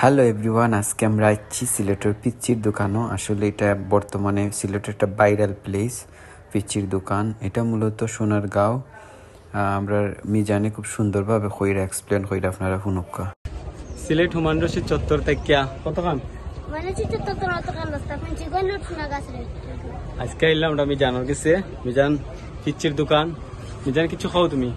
Hello everyone, আজকে আমরা আসছি সিলেটের পিচ্চির দোকানও। আসলে এটা বর্তমানে সিলেটের একটা ভাইরাল প্লেস, পিচ্চির দোকান। এটা মূলত সোনারগাঁও। আমরা মিজানে খুব সুন্দরভাবে কইরা এক্সপ্লেন কইরা আপনারা শুনুকা। সিলেট হুমান রশিদ চত্বর থেকে কতক্ষণ আজকে এলাম আমরা মিজানোর গেছে। মিজান পিচ্চির দোকান। মিজান কিছু খাও তুমি?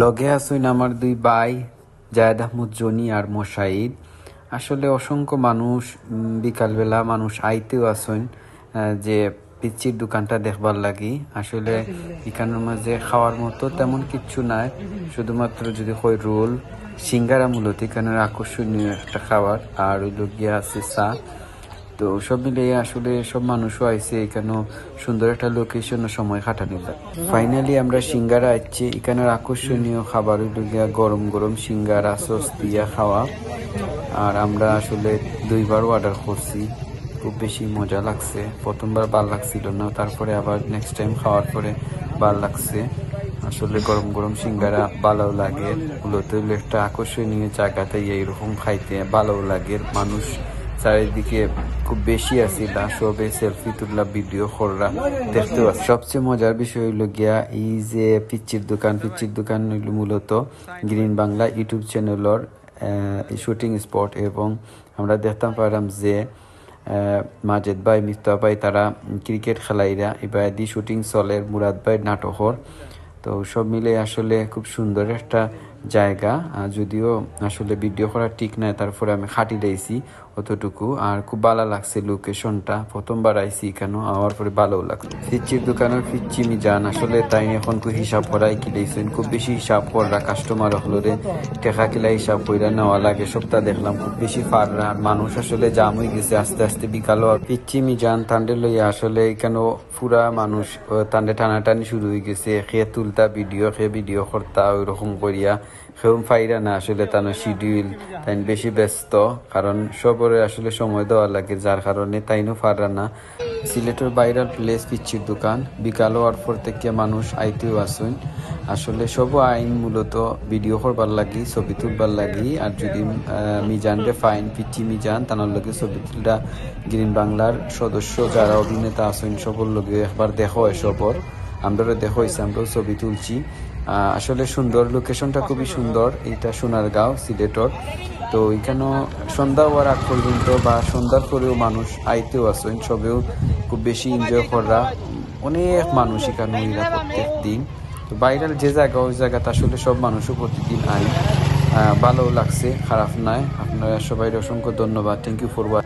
লগে আসুন আমার দুই ভাই জায়েদ আহমদ জনি আর মোশাহিদ। আসলে অসংখ্য মানুষ, বিকালবেলা মানুষ আইতেও আসুন যে পিচ্চির দোকানটা দেখবার লাগি। আসলে এখানের মাঝে খাওয়ার মতো তেমন কিচ্ছু নাই, শুধুমাত্র যদি কই রোল সিঙ্গারা মূলত এখানের আকর্ষণীয় একটা খাবার, আর ওই গিয়া আছে চা। তো সব মিলিয়ে আসলে সব মানুষও আইসে এখানেও সুন্দর একটা লোকেশন ও সময় কাটানো যায়। ফাইনালি আমরা সিঙ্গারা আসছি। এখানের আকর্ষণীয় খাবার হইল গিয়া গরম গরম সিঙ্গারা সস দিয়া খাওয়া। আর আমরা আসলে দুইবার অর্ডার করছি, খুব বেশি মজা লাগছে। প্রথমবার ভাল লাগছিল না, তারপরে আবার নেক্সট টাইম খাওয়ার পরে ভাল লাগছে। আসলে গরম গরম সিঙ্গারা ভালো লাগে। মূলত একটা আকর্ষণীয় জায়গাতে এইরকম খাইতে ভালো লাগে। মানুষ চারিদিকে খুব বেশি আসিল, সবে সেলফি তুললা, ভিডিও কররা দেখতে পাচ্ছি। সবচেয়ে মজার বিষয় হইল গিয়া এই যে পিচ্চির দোকান হইল মূলত গ্রিন বাংলা ইউটিউব চ্যানেলের শুটিং স্পট। এবং আমরা দেখতাম পারলাম যে মাজেদ ভাই, মিফতা ভাই তারা ক্রিকেট খেলাইরা এবার দি শুটিং চলে মুরাদ ভাই নাটকর। তো সব মিলে আসলে খুব সুন্দর একটা জায়গা। যদিও আসলে ভিডিও করা ঠিক নাই, তারপরে আমি খাটি দিয়েছি অতটুকু। আর খুব ভালো লাগছে লোকেশনটা, প্রথমবার আইসি এখানে, আমার পরে ভালোও লাগছে। পিচ্চির দোকানের পিচ্চি মিজান আসলে তাই এখন খুব হিসাব করাই কি দিয়েছেন, খুব বেশি হিসাব করা কাস্টমার হলরে টেকা কিলা হিসাব কইরা নেওয়া লাগে। সপ্তাহ দেখলাম খুব বেশি ফাররা, মানুষ আসলে জাম হয়ে গেছে আস্তে আস্তে বিকালও। পিচ্চি মিজান তান্ডে লইয়া আসলে এখানেও পুরা মানুষ তান্ডে টানাটানি শুরু হয়ে গেছে। খেয়ে তুলতা ভিডিও, খেয়ে ভিডিও করতা, ওই রকম করিয়া কেউ ফাইরা না। আসলে তার শিডিউল তাই বেশি ব্যস্ত, কারণ সবরে আসলে সময় দেওয়া লাগে, যার কারণে তাইনও ফাররা না। সিলেটের ভাইরাল প্লেস পিচ্চির দোকান, বিকাল হওয়ার পর থেকে মানুষ আইতেও আসুন। আসলে সব আইন মূলত ভিডিও করবার লাগি, ছবি তুলবার লাগি। আর যদি মিজানরে ফাইন পিচ্চি মিজান তার লগে ছবি তুলটা গ্রিন বাংলার সদস্য যারা অভিনেতা আসুন সবর লগে একবার দেখো এসবর। আমরা দেখো হয়েছে, আমরাও ছবি তুলছি। আসলে সুন্দর লোকেশনটা, খুবই সুন্দর। এটা সোনারগাঁও সিলেটর। তো এখানে সন্ধ্যা হওয়ার আগ পর্যন্ত বা সন্ধ্যার পরেও মানুষ আইতেও আসেন, সবেও খুব বেশি এনজয় করা। অনেক মানুষ এখানে প্রত্যেক দিন। তো ভাইরাল যে জায়গা, ওই জায়গাতে আসলে সব মানুষও প্রতিদিন আই। ভালো লাগছে, খারাপ নাই। আপনারা সবাই অসংখ্য ধন্যবাদ। Thank you for watching.